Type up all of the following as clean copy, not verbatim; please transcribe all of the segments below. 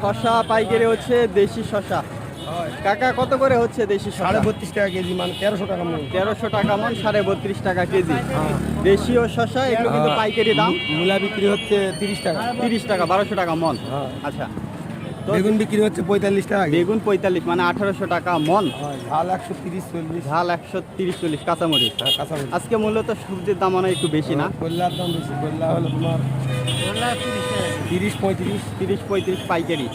শশা পাইকারি হচ্ছে দেশি শশা। কাকা কত করে হচ্ছে দেশি শশা? 32 টাকা কেজি, মানে 1300 টাকা মন। 1300 টাকা মন, 32.5 টাকা কেজি। দেশীয় শশা এগুলো কিন্তু পাইকারি দাম। মূলা বিক্রি হচ্ছে 30 টাকা, 30 টাকা, 1200 টাকা মন। আচ্ছা, তো বেগুন বিক্রি হচ্ছে 45 টাকা। বেগুন 45 মানে 1800 টাকা মন। ঝাল 130-40, ঝাল 130-40, কাঁচামরিচ। কাঁচামরিচ। আজকে মূলত সবজির দাম মনে হয় একটু বেশি না? কল্যার দাম বেশি, কল্যা হলো তোমার 30-35। 30-35 পাইকারি।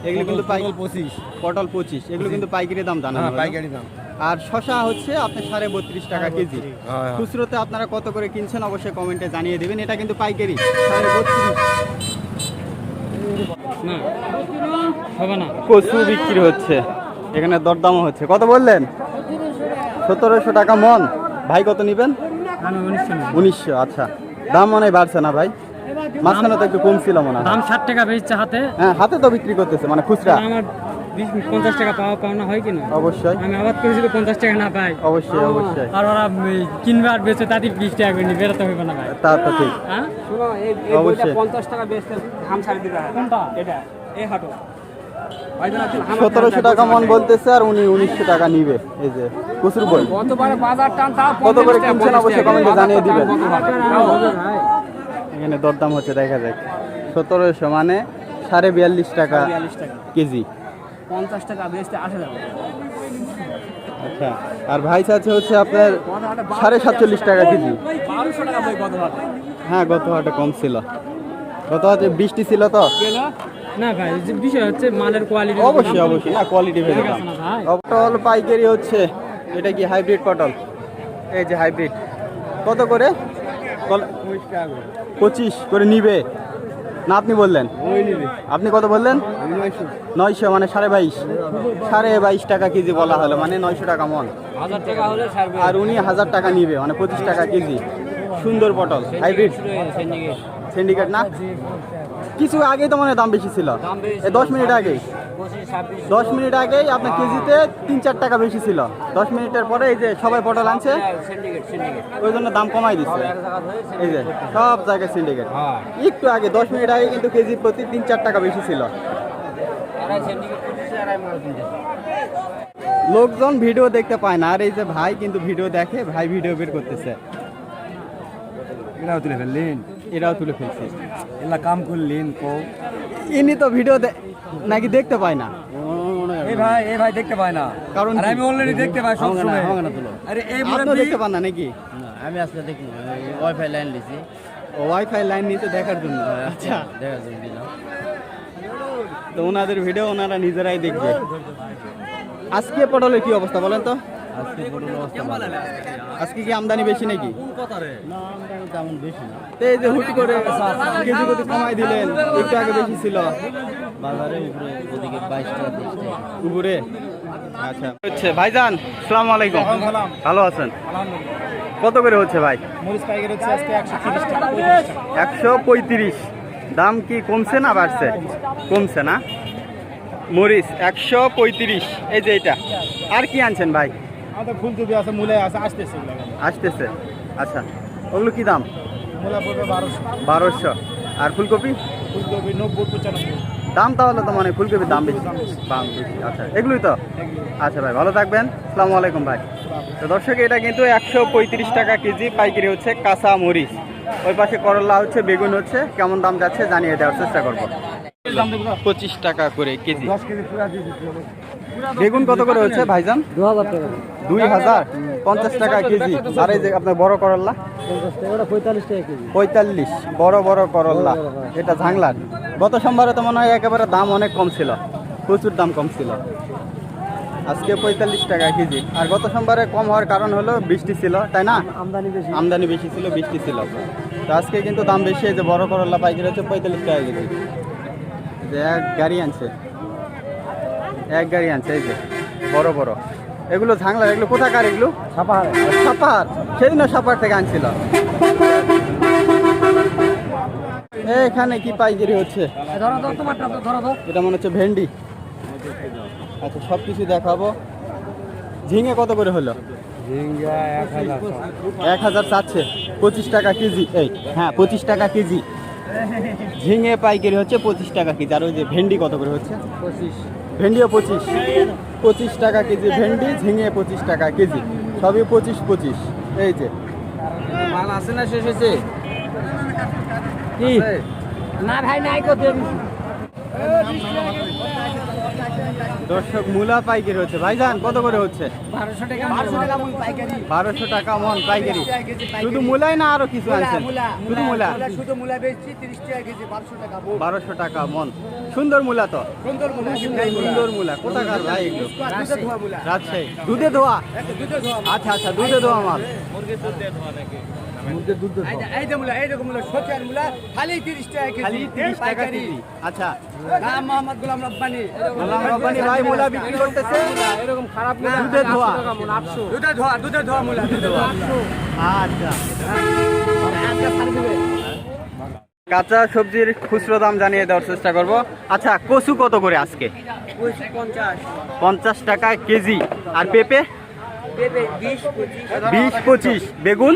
এগুলো কিন্তু পটল 25। পটল 25, এগুলো কিন্তু পাইকারি দাম জানা। পাইকারি দাম। আর শশা হচ্ছে আপনার 32.5 টাকা কেজি। খুচরোতে আপনারা কত করে কিনছেন অবশ্যই কমেন্টে জানিয়ে দেবেন। এটা কিন্তু পাইকারি 32। কচু বিক্রি হচ্ছে, এখানে দরদামও হচ্ছে। কত বললেন? 1700 টাকা মন। ভাই কত নিবেন? 1900। আচ্ছা, দাম মনে হয় বাড়ছে না ভাই? মাঝখানে তো একটু কম ছিল মনে হয়। দাম 60 টাকা বেচছে হাতে। হ্যাঁ, হাতে তো বিক্রি করতেছে, মানে খুচরা। আমার 50 টাকা পাওনা হয় কিনা? অবশ্যই। আমি আবাদ করেছি তো 50 টাকা না পাই। অবশ্যই অবশ্যই। আর ওরা কিনবে আর বেচে তাতে 20 টাকা করে নিয়ে বেরোতে হবে না ভাই। তা তো ঠিক। হ্যাঁ, অবশ্যই। 50 টাকা বেচতে হাম ছাড়ি দিবে। কোনটা? এটা এই হাটো 1700 টাকা মন বলতেছে, আর উনি 1900 টাকা নিবে। এই যে কচুর বই গতবারে বাজার টান তাও কত করে কিনছেন অবশ্যই কমেন্টে জানিয়ে দিবেন। এখানে দরদাম হচ্ছে, দেখা যাক। 1700 মানে 42.5 টাকা কেজি। 50 টাকা বেচতে 80 টাকা। আচ্ছা, আর ভাই চাচ্ছে হচ্ছে আপনার 47.5 টাকা কেজি। 1200 টাকা বই গতবারে। হ্যাঁ, গত হাটে কম ছিল। গত হাটে বৃষ্টি ছিল তো। না ভাই, যে বিষয় হচ্ছে মালের কোয়ালিটি। অবশ্যই অবশ্যই, না কোয়ালিটি ভেবে ঠিক আছে না ভাই? পটল পাইকারি হচ্ছে। এটা কি হাইব্রিড পটল? এই যে হাইব্রিড। কত করে? 25 করে নিবে না? আপনি বললেন আপনি কত বললেন? 900 মানে 22.5 টাকা কেজি বলা হলো, মানে 900 টাকা মন। 1000 টাকা হলে ছাড়বে। আর উনি 1000 টাকা নিবে, মানে 25 টাকা কেজি। সুন্দর পটল হাইব্রিড সিন্ডিকেট না? কিছু আগেই তো মনে হয় দাম বেশি ছিল। এই 10 মিনিট আগেই 10 মিনিট আগেই আপনার কেজিতে 3-4 টাকা বেশি ছিল। 10 মিনিটের পরে এই যে সবাই পটল আনছে, ওই জন্য দাম কমাই দিচ্ছে। এই যে সব জায়গায় সিন্ডিকেট। একটু আগে 10 মিনিট আগে কিন্তু কেজি প্রতি 3-4 টাকা বেশি ছিল। লোকজন ভিডিও দেখতে পায় না, আর এই যে ভাই কিন্তু ভিডিও দেখে, ভাই ভিডিও বের করতেছে। এরাও তুলে ফেললেন, এরাও তুলে ফেলছে। এলা কাম করলেন কো। ইনি তো ভিডিও নাকি দেখতে পায় না। এই ভাই দেখতে পায় না, কারণ আর আমি অলরেডি দেখতে পাই সব সময়। আরে এই আপনি দেখতে পান না নাকি? আমি আজকে দেখি ওয়াইফাই লাইন লিছি। ও ওয়াইফাই লাইন নিতে দেখার জন্য। আচ্ছা, দেখার জন্য দিলাম। তো ওনাদের ভিডিও ওনারা নিজেরাই দেখবে। আজকে পটলের কি অবস্থা বলেন তো? আজকে পটল অবস্থা ভালো। আজকে কি আমদানি বেশি নাকি? না, আমদানি তেমন বেশি না। তো এই যে হুট করে কেজি প্রতি কমাই দিলেন, একটু আগে বেশি ছিল বাজারে উপরে ওদিকে 22 টাকা 23 টাকা উপরে। আচ্ছা, হচ্ছে ভাইজান, আসসালামু আলাইকুম। ভালো আছেন? কত করে হচ্ছে ভাই? মরিচ পাইকারি হচ্ছে আজকে 130 টাকা। 135। দাম কি কমছে না বাড়ছে? কমছে না? মরিচ 135। এই যে এটা। আর কি আনছেন ভাই? আমাদের ফুলকপি আছে, মূলা আছে, আসতেছে। আসতেছে। আচ্ছা, ওগুলো কি দাম? মূলা পড়বে 1200। 1200। আর ফুলকপি? ফুলকপি 90-95। দাম তাহলে তো মানে ফুলকপির দাম বেশি। দাম বেশি। আচ্ছা, এগুলোই তো। আচ্ছা ভাই, ভালো থাকবেন। আসসালামু আলাইকুম ভাই। তো দর্শক, এটা কিন্তু 135 টাকা কেজি পাইকারি হচ্ছে কাঁচা মরিচ। ওই পাশে করলা হচ্ছে, বেগুন হচ্ছে। কেমন দাম যাচ্ছে জানিয়ে দেওয়ার চেষ্টা করব। 25 টাকা করে কেজি। 10 কেজি পুরা দিয়ে দিতে হবে। বেগুন কত করে হচ্ছে ভাইজান? 2000 টাকা। 2000। 50 টাকা কেজি। আর এই যে আপনার বড় করলা 50 টাকা, ওটা 45 টাকা কেজি। 45। বড় বড় করলা, এটা ঝাংলার। গত সোমবারে তো মনে হয় একেবারে দাম অনেক কম ছিল, প্রচুর দাম কম ছিল। আজকে 45 টাকা কেজি। আর গত সোমবারে কম হওয়ার কারণ হলো বৃষ্টি ছিল, তাই না? আমদানি বেশি ছিল, বৃষ্টি ছিল। তো আজকে কিন্তু দাম বেশি। এই যে বড় করলা পাইকারি হচ্ছে 45 টাকা কেজি। যে এক গাড়ি আনছে, এই যে বড় বড়। এগুলো ঝাংলার। এগুলো কোথাকার? এগুলো সাপাহার। সেদিনও সাপাহার থেকে আনছিল। এখানে কি পাইকারি হচ্ছে? এটা মনে হচ্ছে ভেন্ডি। আচ্ছা, সব কিছু দেখাবো। ঝিঙে কত করে হলো? 1000 1000 চাচ্ছে। 25 টাকা কেজি। এই হ্যাঁ, 25 টাকা কেজি। ঝিঙে পাইকারি হচ্ছে 25 টাকা কেজি। আর ওই যে ভেন্ডি কত করে হচ্ছে? 25 ভেন্ডিও 25 টাকা কেজি ভেন্ডি, ঝিঙে 25 টাকা কেজি, সবই 25 এই যে মাল আছে না শেষ হয়েছে? কি না ভাই নাই করতে দর্শক মূলা পাইকারি হচ্ছে। ভাইজান কত করে হচ্ছে? 1200 টাকা 1200 টাকা মূল পাইকারি 1200 টাকা মন পাইকারি। শুধু মূলাই না আরো কিছু আনছেন? শুধু মূলা, শুধু মূলা বেচছি 30 টাকা কেজি 1200 টাকা 1200 টাকা মন। সুন্দর মূলা তো, সুন্দর মূলা সুন্দর মূলা। কোথাকার ভাই এগুলো? দুধে ধোয়া মূলা রাজশাহী। দুধে ধোয়া? দুধে ধোয়া আচ্ছা আচ্ছা, দুধে ধোয়া মাল। এই যে মূলা এই রকম মূলা সত্যি মূলা খালি 30 টাকা কেজি খালি 30 টাকা কেজি। আচ্ছা, নাম মোহাম্মদ গোলাম রব্বানি গোলাম রব্বানি ভাই মূলা বিক্রি করতেছে এরকম খারাপ মূলা দুধে ধোয়া। 800 দুধে ধোয়া মূলা আচ্ছা, আজকে ছাড় দিবে কাঁচা সবজির খুচরো দাম জানিয়ে দেওয়ার চেষ্টা করব। আচ্ছা, কচু কত করে আজকে? 50 50 টাকা কেজি। আর পেঁপে? পেঁপে 20-25। বেগুন?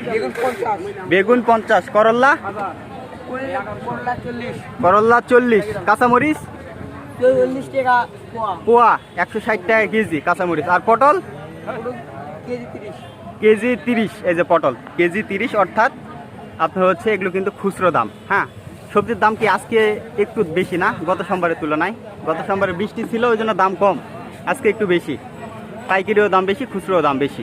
বেগুন 50 বেগুন 50। করল্লা? করলা 40 করল্লা 40। কাঁচামরিচ? 40 টাকা পোয়া পোয়া 160 টাকা কেজি কাঁচামরিচ। আর পটল? KG 30 KG 30। এই যে পটল কেজি 30, অর্থাৎ আপনার হচ্ছে এগুলো কিন্তু খুচরো দাম। হ্যাঁ, সবজির দাম কি আজকে একটু বেশি না গত সোমবারের তুলনায়? গত সোমবারে বৃষ্টি ছিল, ওই জন্য দাম কম। আজকে একটু বেশি, পাইকারিও দাম বেশি, খুচরোও দাম বেশি।